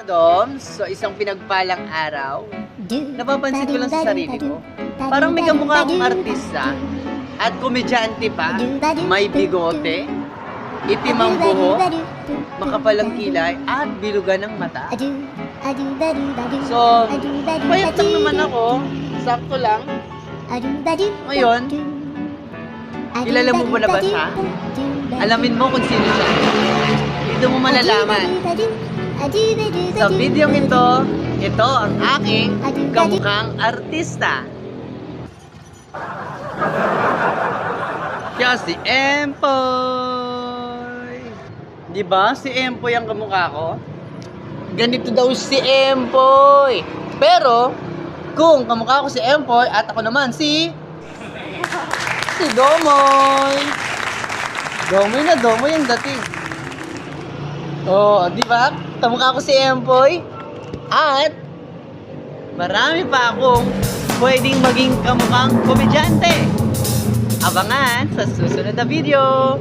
Doms, so isang pinagpalang araw, napapansin ko lang sa sarili ko, parang may kamukha akong artista at komedyante pa, may bigote, itim ang buhok, makapal ang kilay at bilugan ng mata. So, payat lang naman ako, sakto lang. Ngayon, kilala mo ba na ba siya? Alamin mo kung sino siya. Dito mo malalaman. Sa video ito ang aking kamukhang artista. Siya si Empoy. Di ba? Si Empoy ang kamukha ko. Ganito daw si Empoy. Pero, kung kamukha ko si Empoy at ako naman si Domoy. Domoy ang dating. Oh, di ba? Kamukha ko si Empoy. At marami pa akong pwedeng maging kamukhang komedyante. Abangan sa susunod na video.